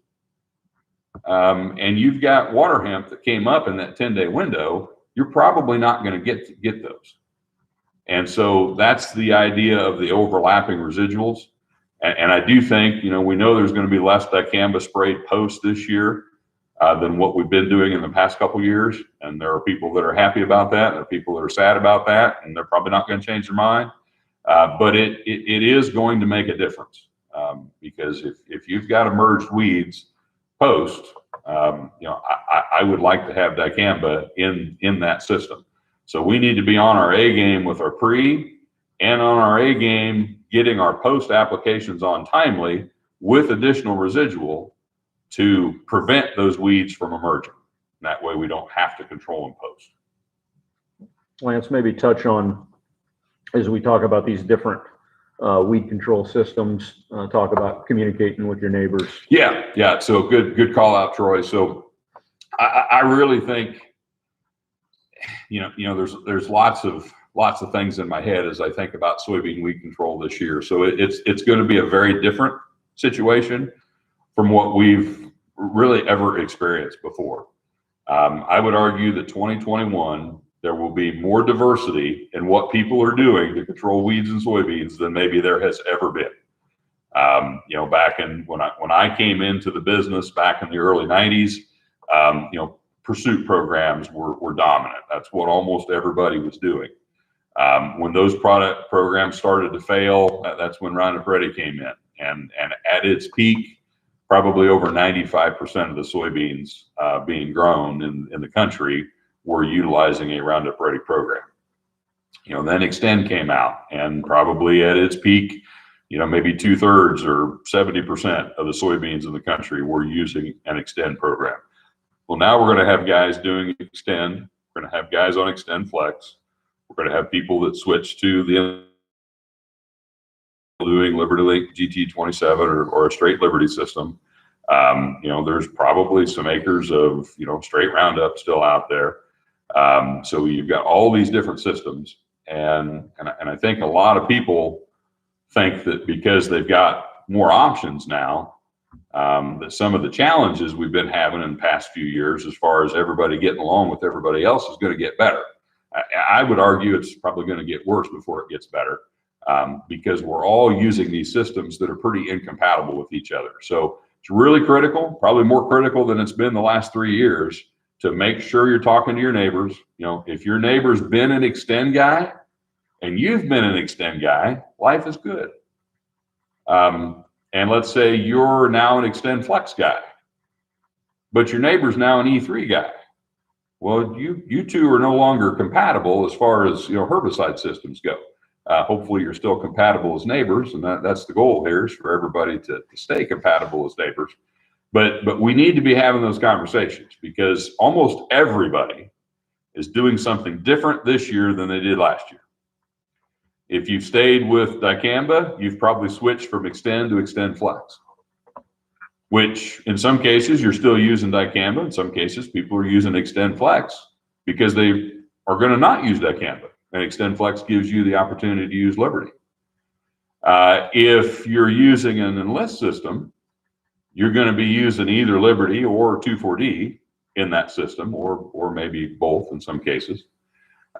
[SPEAKER 1] and you've got water hemp that came up in that 10-day window, you're probably not going to get those. And so that's the idea of the overlapping residuals. And I do think, we know there's going to be less dicamba sprayed post this year than what we've been doing in the past couple of years. And there are people that are happy about that. And there are people that are sad about that, and they're probably not going to change their mind. But it is going to make a difference, because if you've got emerged weeds post, I would like to have dicamba in that system. So we need to be on our A game with our pre, and on our A game getting our post applications on timely with additional residual to prevent those weeds from emerging. That way we don't have to control them post.
[SPEAKER 2] Lance, maybe touch on, as we talk about these different weed control systems, talk about communicating with your neighbors.
[SPEAKER 1] Yeah. So good call out, Troy. So I really think, there's lots of things in my head as I think about soybean weed control this year. So it's going to be a very different situation from what we've really ever experienced before. I would argue that 2021, there will be more diversity in what people are doing to control weeds in soybeans than maybe there has ever been. Back in when I came into the business back in the early 90s, pursuit programs were dominant. That's what almost everybody was doing. When those product programs started to fail, that's when Roundup Ready came in, and at its peak, probably over 95% of the soybeans being grown in the country were utilizing a Roundup Ready program. Then Extend came out, and probably at its peak, maybe 2/3 or 70% of the soybeans in the country were using an Extend program. Well, now we're going to have guys doing Extend. We're going to have guys on Extend Flex. We're going to have people that switch to the doing Liberty Link GT27 or a straight Liberty system. There's probably some acres of, straight Roundup still out there. So you've got all these different systems. And I think a lot of people think that because they've got more options now, that some of the challenges we've been having in the past few years, as far as everybody getting along with everybody else, is going to get better. I would argue it's probably going to get worse before it gets better, because we're all using these systems that are pretty incompatible with each other. So it's really critical, probably more critical than it's been the last 3 years, to make sure you're talking to your neighbors. If your neighbor's been an Extend guy and you've been an Extend guy, life is good. And let's say you're now an Extend Flex guy, but your neighbor's now an E3 guy. Well, you two are no longer compatible as far as herbicide systems go. Hopefully you're still compatible as neighbors, and that's the goal here, is for everybody to stay compatible as neighbors. But we need to be having those conversations, because almost everybody is doing something different this year than they did last year. If you've stayed with dicamba, you've probably switched from Extend to Extend Flex, which in some cases you're still using dicamba. In some cases people are using Extend Flex because they are going to not use dicamba, and Extend Flex gives you the opportunity to use Liberty. If you're using an Enlist system, you're going to be using either Liberty or 2,4-D in that system, or maybe both in some cases.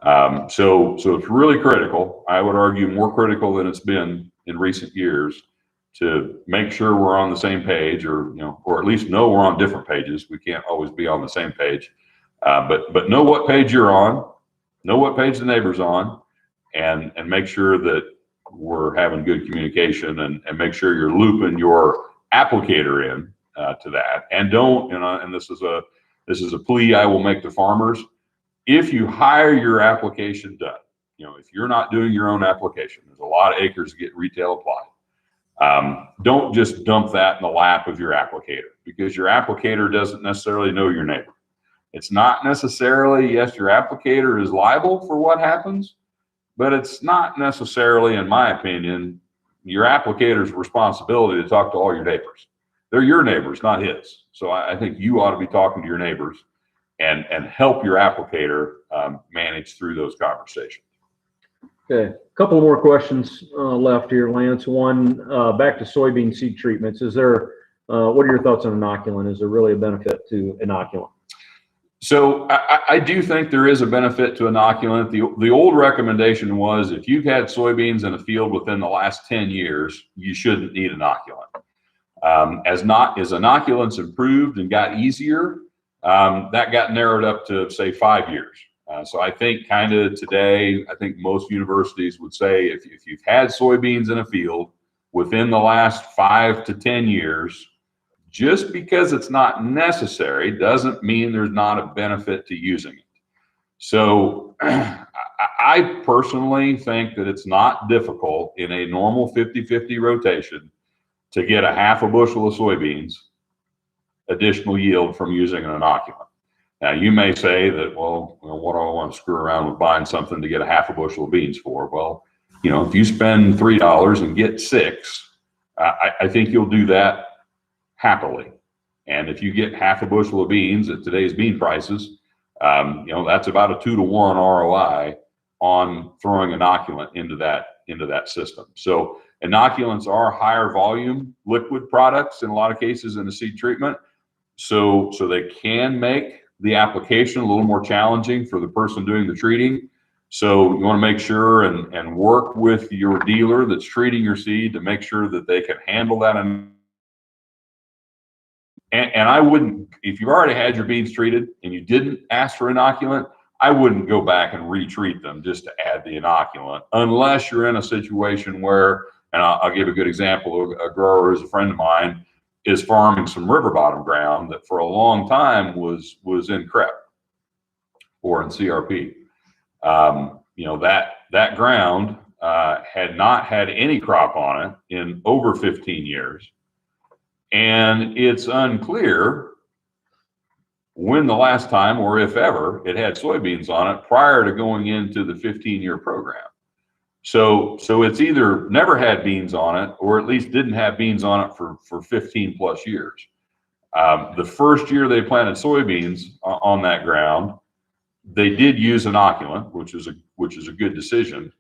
[SPEAKER 1] So it's really critical. I would argue more critical than it's been in recent years, to make sure we're on the same page, or or at least know we're on different pages. We can't always be on the same page, but know what page you're on, know what page the neighbor's on, and make sure that we're having good communication, and make sure you're looping your applicator in to that. And don't, and this is a plea I will make to farmers. If you hire your application done, if you're not doing your own application, there's a lot of acres that get retail applied. Don't just dump that in the lap of your applicator, because your applicator doesn't necessarily know your neighbor. It's not necessarily, yes, your applicator is liable for what happens, but it's not necessarily, in my opinion, your applicator's responsibility to talk to all your neighbors. They're your neighbors, not his. So I think you ought to be talking to your neighbors and help your applicator manage through those conversations.
[SPEAKER 2] Okay, a couple more questions left here, Lance. One, back to soybean seed treatments. Is there, what are your thoughts on inoculant? Is there really a benefit to inoculant?
[SPEAKER 1] So I do think there is a benefit to inoculant. The old recommendation was, if you've had soybeans in a field within the last 10 years, you shouldn't need inoculant. As inoculants improved and got easier, that got narrowed up to, say, 5 years. So I think kind of today, I think most universities would say, if you've had soybeans in a field within the last 5 to 10 years, just because it's not necessary doesn't mean there's not a benefit to using it. So I personally think that it's not difficult in a normal 50-50 rotation to get a half a bushel of soybeans additional yield from using an inoculant. Now, you may say that, well, what do I want to screw around with buying something to get a half a bushel of beans for? Well, if you spend $3 and get 6, I think you'll do that happily. And if you get half a bushel of beans at today's bean prices, that's about a 2-to-1 ROI on throwing inoculant into that system. So inoculants are higher volume liquid products in a lot of cases in the seed treatment. So they can make the application a little more challenging for the person doing the treating. So you want to make sure and work with your dealer that's treating your seed to make sure that they can handle that. And I wouldn't, if you've already had your beans treated and you didn't ask for inoculant, I wouldn't go back and retreat them just to add the inoculant, unless you're in a situation where, and I'll give a good example. A grower who's a friend of mine is farming some river bottom ground that for a long time was in CREP or in CRP. That ground had not had any crop on it in over 15 years. And it's unclear when the last time, or if ever, it had soybeans on it prior to going into the 15-year program. So it's either never had beans on it, or at least didn't have beans on it for 15 plus years. The first year they planted soybeans on that ground, they did use inoculant, which is a good decision.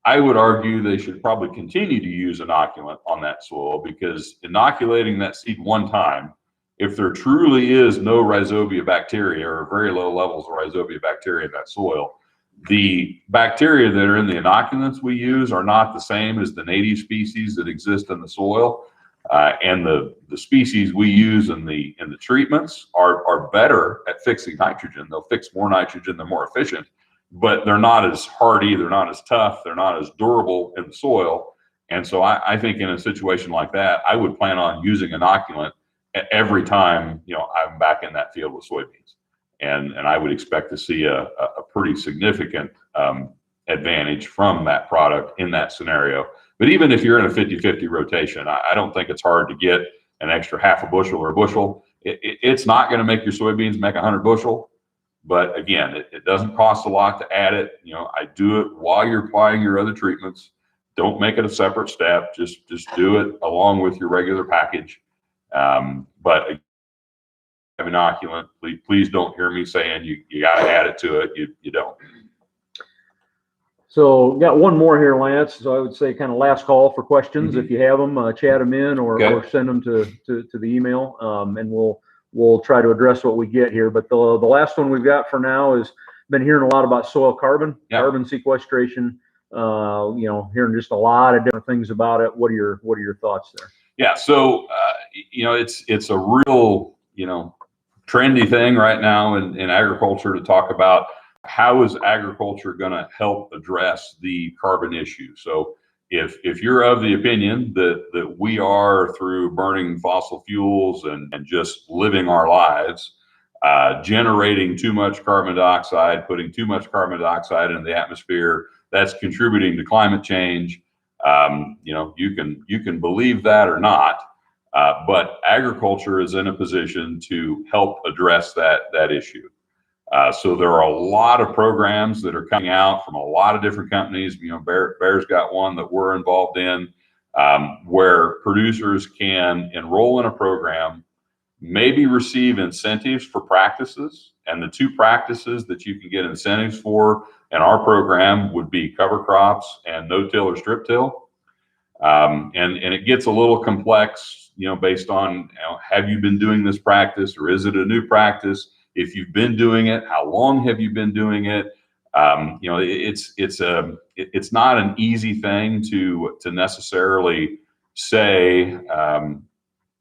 [SPEAKER 1] I would argue they should probably continue to use inoculant on that soil, because inoculating that seed one time, if there truly is no rhizobia bacteria or very low levels of rhizobia bacteria in that soil, the bacteria that are in the inoculants we use are not the same as the native species that exist in the soil. And the species we use in the treatments are better at fixing nitrogen. They'll fix more nitrogen, they're more efficient, but they're not as hardy, they're not as tough, they're not as durable in the soil. And so I think in a situation like that, I would plan on using inoculant every time I'm back in that field with soybeans. And I would expect to see a pretty significant advantage from that product in that scenario. But even if you're in a 50-50 rotation, I don't think it's hard to get an extra half a bushel or a bushel. It's not going to make your soybeans make 100 bushel. But again, it doesn't cost a lot to add it. I do it while you're applying your other treatments. Don't make it a separate step. Just do it along with your regular package. But inoculant, please don't hear me saying you got to add it to it. You don't.
[SPEAKER 2] So got one more here, Lance. So I would say kind of last call for questions. If you have them, chat them in or send them to the email, and we'll try to address what we get here. But the last one we've got for now is been hearing a lot about soil carbon, carbon sequestration. Hearing just a lot of different things about it. What are your thoughts there? Yeah.
[SPEAKER 1] So it's a real trendy thing right now in agriculture to talk about how is agriculture going to help address the carbon issue. So if you're of the opinion that we are, through burning fossil fuels and just living our lives, generating too much carbon dioxide, putting too much carbon dioxide in the atmosphere, that's contributing to climate change. You can believe that or not, but agriculture is in a position to help address that issue. So there are a lot of programs that are coming out from a lot of different companies. Bayer's got one that we're involved in, where producers can enroll in a program, maybe receive incentives for practices. And the two practices that you can get incentives for in our program would be cover crops and no-till or strip-till. And it gets a little complex, based on, have you been doing this practice, or is it a new practice? If you've been doing it, how long have you been doing it? It's not an easy thing to necessarily say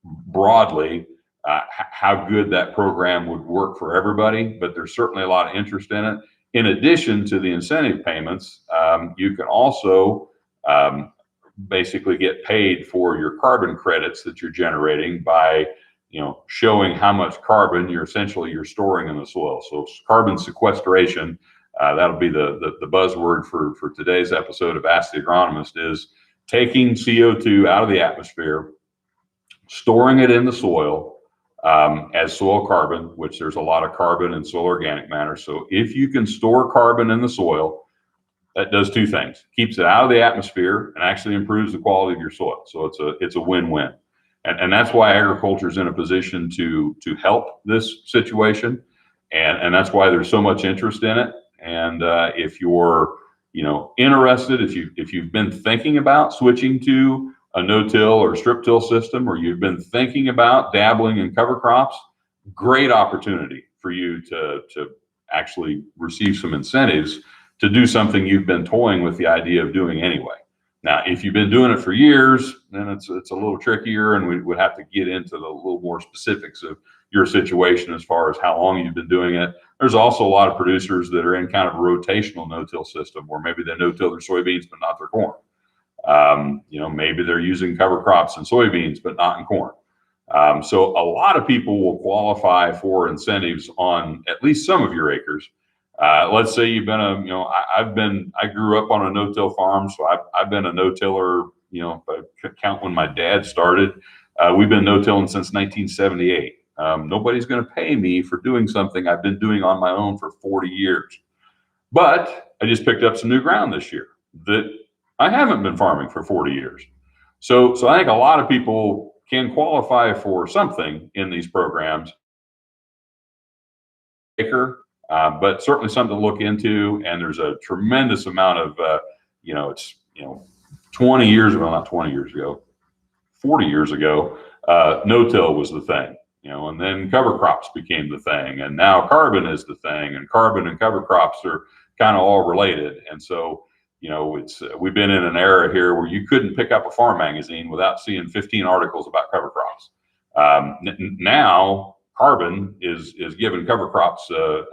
[SPEAKER 1] broadly how good that program would work for everybody, but there's certainly a lot of interest in it. In addition to the incentive payments, you can also basically get paid for your carbon credits that you're generating by showing how much carbon you're storing in the soil. So carbon sequestration, that'll be the buzzword for today's episode of Ask the Agronomist, is taking CO2 out of the atmosphere, storing it in the soil as soil carbon, which there's a lot of carbon in soil organic matter. So if you can store carbon in the soil, that does two things: keeps it out of the atmosphere and actually improves the quality of your soil. So it's a win-win. And that's why agriculture is in a position to help this situation. And that's why there's so much interest in it. And if you're, interested, if you've been thinking about switching to a no-till or strip-till system, or you've been thinking about dabbling in cover crops, great opportunity for you to actually receive some incentives to do something you've been toying with the idea of doing anyway. Now, if you've been doing it for years, then it's a little trickier, and we would have to get into the little more specifics of your situation as far as how long you've been doing it. There's also a lot of producers that are in kind of a rotational no-till system, where maybe they no-till their soybeans but not their corn. Maybe they're using cover crops in soybeans but not in corn. So a lot of people will qualify for incentives on at least some of your acres. Let's say you've been I grew up on a no-till farm, so I've been a no-tiller, if I count when my dad started. We've been no-tilling since 1978. Nobody's going to pay me for doing something I've been doing on my own for 40 years. But I just picked up some new ground this year that I haven't been farming for 40 years. So I think a lot of people can qualify for something in these programs. But certainly something to look into, and there's a tremendous amount of, 20 years ago, not 20 years ago, 40 years ago, no-till was the thing, and then cover crops became the thing, and now carbon is the thing, and carbon and cover crops are kind of all related. And so, we've been in an era here where you couldn't pick up a farm magazine without seeing 15 articles about cover crops. Now, carbon is giving cover crops a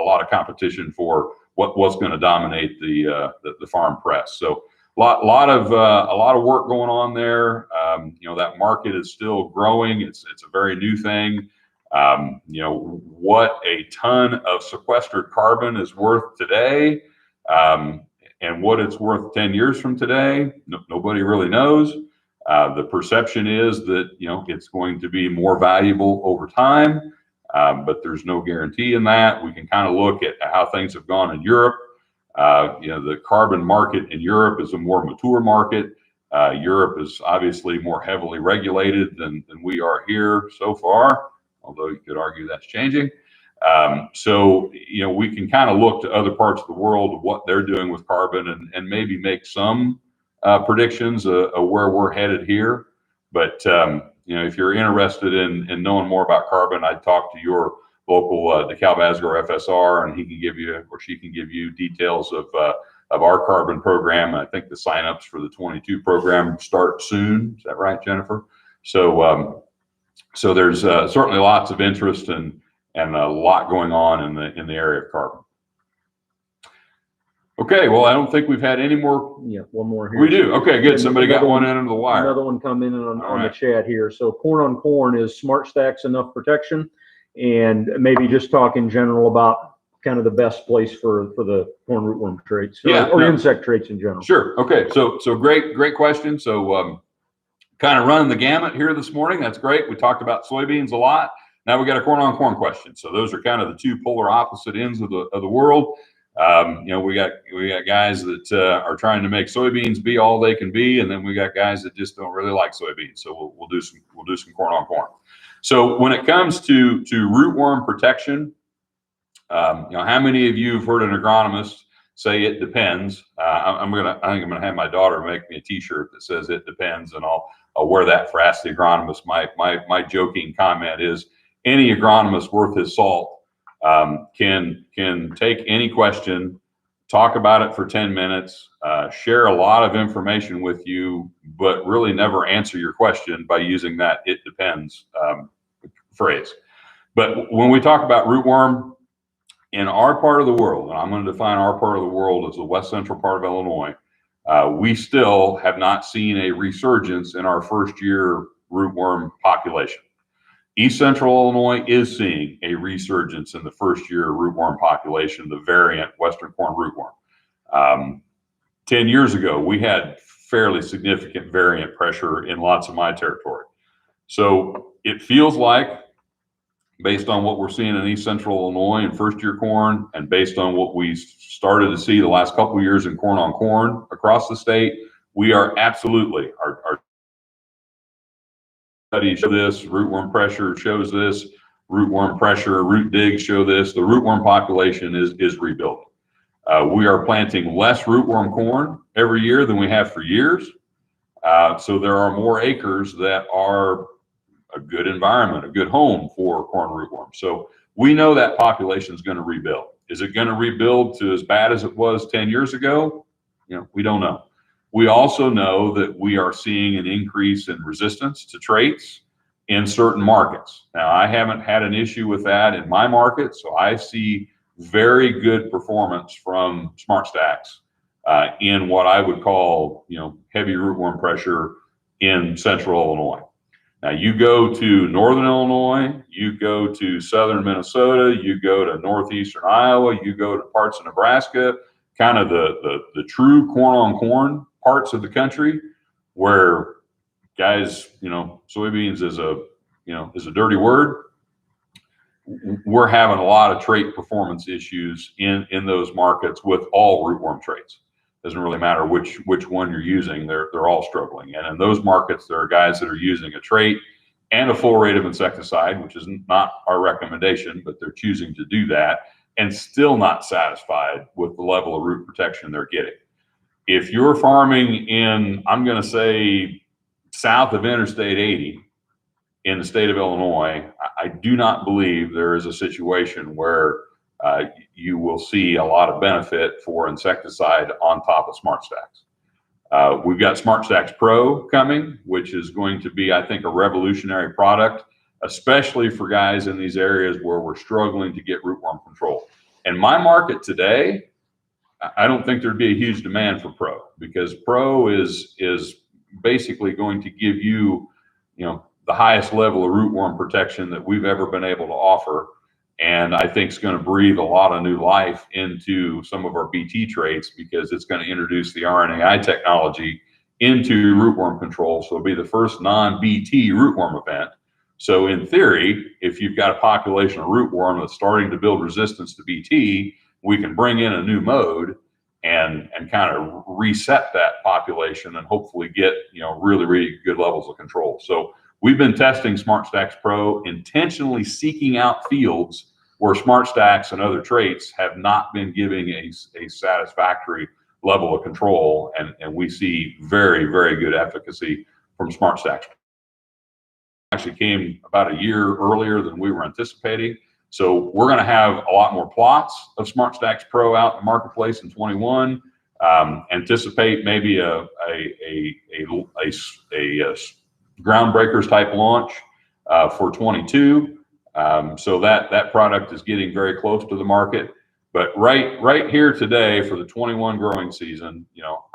[SPEAKER 1] lot of competition for what's going to dominate the farm press. So a lot of work going on there. That market is still growing. It's a very new thing. What a ton of sequestered carbon is worth today. And what it's worth 10 years from today, nobody really knows. The perception is that, it's going to be more valuable over time, but there's no guarantee in that. We can kind of look at how things have gone in Europe. The carbon market in Europe is a more mature market. Europe is obviously more heavily regulated than we are here so far, although you could argue that's changing. So we can kind of look to other parts of the world of what they're doing with carbon and maybe make some predictions of where we're headed here. But if you're interested in knowing more about carbon, I'd talk to your local DeKalb Asgrow FSR, and he can give you, or she can give you, details of our carbon program. I think the signups for the 22 program start soon. Is that right, Jennifer? So so there's certainly lots of interest and a lot going on in the area of carbon. Okay, well, I don't think we've had any more.
[SPEAKER 2] Yeah, one more here.
[SPEAKER 1] We do. Okay, good. Somebody got one in under the wire.
[SPEAKER 2] Another one come in on the chat here. So corn on corn, is Smart Stacks enough protection? And maybe just talk in general about kind of the best place for the corn rootworm traits, or insect traits in general.
[SPEAKER 1] Sure. Okay. So great question. So kind of running the gamut here this morning. That's great. We talked about soybeans a lot. Now we got a corn on corn question. So those are kind of the two polar opposite ends of the world. We got guys that are trying to make soybeans be all they can be, and then we got guys that just don't really like soybeans. So we'll do some corn on corn. So when it comes to rootworm protection, how many of you have heard an agronomist say it depends? I think I'm gonna have my daughter make me a T-shirt that says it depends, and I'll wear that for Ask the Agronomist. My joking comment is, any agronomist worth his salt can take any question, talk about it for 10 minutes, share a lot of information with you, but really never answer your question by using that "it depends" phrase. But when we talk about rootworm in our part of the world, and I'm going to define our part of the world as the west central part of Illinois, we still have not seen a resurgence in our first year rootworm population. East Central Illinois is seeing a resurgence in the first year rootworm population, the variant Western corn rootworm. 10 years ago, we had fairly significant variant pressure in lots of my territory. So it feels like, based on what we're seeing in East Central Illinois in first year corn, and based on what we started to see the last couple of years in corn on corn across the state, we are absolutely, our studies show this, rootworm pressure shows this, rootworm pressure, root digs show this, the rootworm population is rebuilding. We are planting less rootworm corn every year than we have for years. So there are more acres that are a good environment, a good home for corn rootworm. So we know that population is going to rebuild. Is it going to rebuild to as bad as it was 10 years ago? We don't know. We also know that we are seeing an increase in resistance to traits in certain markets. Now, I haven't had an issue with that in my market, so I see very good performance from Smart Stacks in what I would call, heavy rootworm pressure in central Illinois. Now, you go to northern Illinois, you go to southern Minnesota, you go to northeastern Iowa, you go to parts of Nebraska, kind of the true corn on corn parts of the country, where guys, soybeans is a dirty word. We're having a lot of trait performance issues in those markets with all rootworm traits. Doesn't really matter which one you're using, they're all struggling. And in those markets, there are guys that are using a trait and a full rate of insecticide, which is not our recommendation, but they're choosing to do that and still not satisfied with the level of root protection they're getting. If you're farming in, I'm going to say, south of Interstate 80 in the state of Illinois, I do not believe there is a situation where you will see a lot of benefit for insecticide on top of Smart Stacks. We've got Smart Stacks Pro coming, which is going to be, I think, a revolutionary product, especially for guys in these areas where we're struggling to get rootworm control. In my market today, I don't think there'd be a huge demand for Pro, because Pro is basically going to give you, the highest level of rootworm protection that we've ever been able to offer. and I think it's going to breathe a lot of new life into some of our BT traits, because it's going to introduce the RNAi technology into rootworm control. So it'll be the first non-BT rootworm event. So in theory, if you've got a population of rootworm that's starting to build resistance to BT, we can bring in a new mode and kind of reset that population and hopefully get, really, really good levels of control. So we've been testing SmartStax Pro, intentionally seeking out fields where SmartStax and other traits have not been giving a satisfactory level of control, and we see very, very good efficacy from SmartStax. Actually came about a year earlier than we were anticipating. So we're going to have a lot more plots of SmartStax Pro out in the marketplace in 21. Anticipate maybe a groundbreakers type launch for 22. So that product is getting very close to the market. But right here today for the 21 growing season,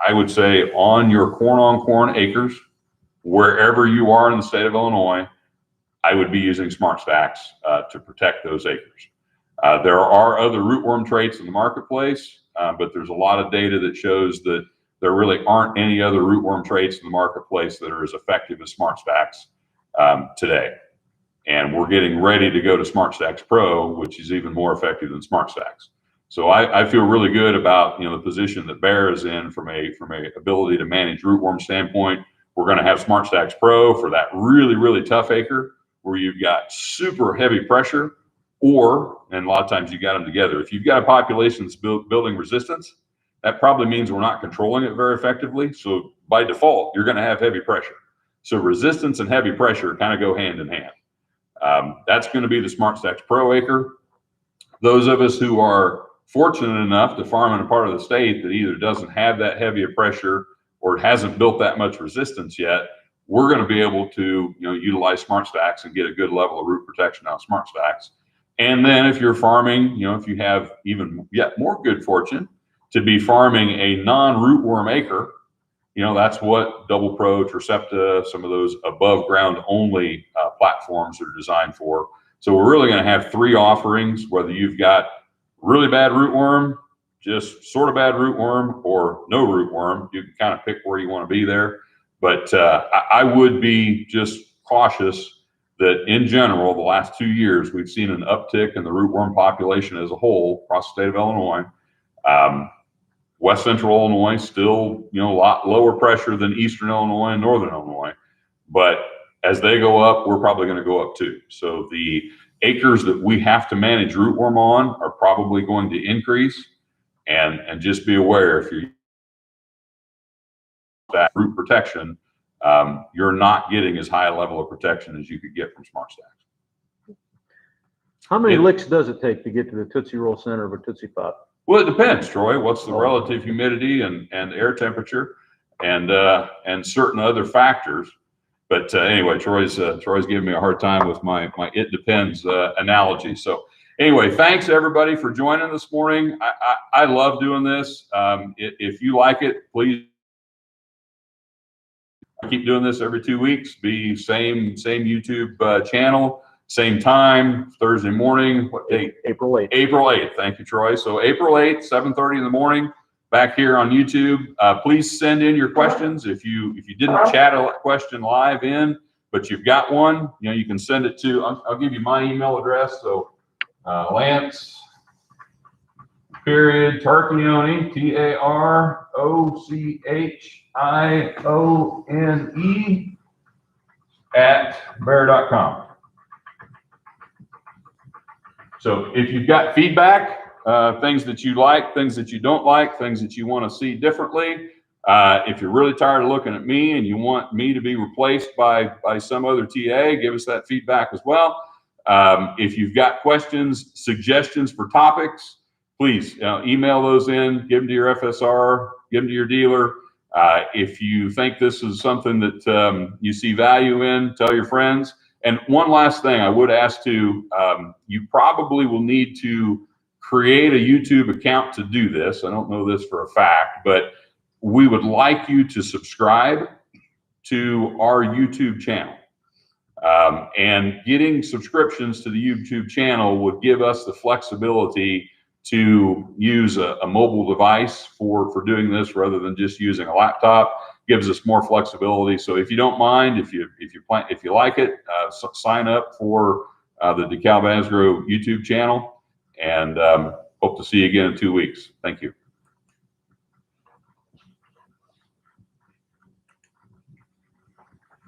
[SPEAKER 1] I would say on your corn acres, wherever you are in the state of Illinois, I would be using SmartStax to protect those acres. There are other rootworm traits in the marketplace, but there's a lot of data that shows that there really aren't any other rootworm traits in the marketplace that are as effective as SmartStax today. And we're getting ready to go to SmartStax Pro, which is even more effective than SmartStax. So I feel really good about the position that Bayer is in from a ability to manage rootworm standpoint. We're going to have SmartStax Pro for that really, really tough acre where you've got super heavy pressure, and a lot of times you got them together. If you've got a population that's building resistance, that probably means we're not controlling it very effectively. So by default, you're going to have heavy pressure. So resistance and heavy pressure kind of go hand in hand. That's going to be the SmartStax Pro acre. Those of us who are fortunate enough to farm in a part of the state that either doesn't have that heavy of pressure or it hasn't built that much resistance yet, we're going to be able to utilize SmartStax and get a good level of root protection out of SmartStax. And then if you're farming, if you have even yet more good fortune to be farming a non-rootworm acre, that's what Double Pro, Tricepta, some of those above ground only platforms are designed for. So we're really going to have 3 offerings, whether you've got really bad rootworm, just sort of bad rootworm, or no rootworm. You can kind of pick where you want to be there. But I would be just cautious that in general, the last 2 years, we've seen an uptick in the rootworm population as a whole across the state of Illinois. West Central Illinois still, a lot lower pressure than Eastern Illinois and Northern Illinois. But as they go up, we're probably going to go up too. So the acres that we have to manage rootworm on are probably going to increase. And just be aware, if you're that root protection, you're not getting as high a level of protection as you could get from SmartStax.
[SPEAKER 2] How many licks does it take to get to the Tootsie Roll center of a Tootsie Pop?
[SPEAKER 1] Well, it depends, Troy. What's the relative humidity and air temperature and certain other factors. But anyway, Troy's giving me a hard time with my it depends analogy. So anyway, thanks everybody for joining this morning. I love doing this. If you like it, please keep doing this every 2 weeks. Be same YouTube channel, same time, Thursday morning. What date?
[SPEAKER 2] April 8th.
[SPEAKER 1] April 8th. Thank you, Troy. So April 8th, 7:30 in the morning, back here on YouTube. Please send in your questions. If you didn't chat a question live in, but you've got one, you can send it to. I'll give you my email address. So Lance. Tarchione, TAROCHIONE @Bayer.com. So if you've got feedback, things that you like, things that you don't like, things that you want to see differently, if you're really tired of looking at me and you want me to be replaced by some other TA, give us that feedback as well. If you've got questions, suggestions for topics, please email those in, give them to your FSR, give them to your dealer. If you think this is something that you see value in, tell your friends. And one last thing I would ask too, you probably will need to create a YouTube account to do this. I don't know this for a fact, but we would like you to subscribe to our YouTube channel. And getting subscriptions to the YouTube channel would give us the flexibility to use a mobile device for doing this rather than just using a laptop. Gives us more flexibility. So if you don't mind, if you like it, sign up for the DeKalb Agro YouTube channel, and hope to see you again in 2 weeks. Thank you.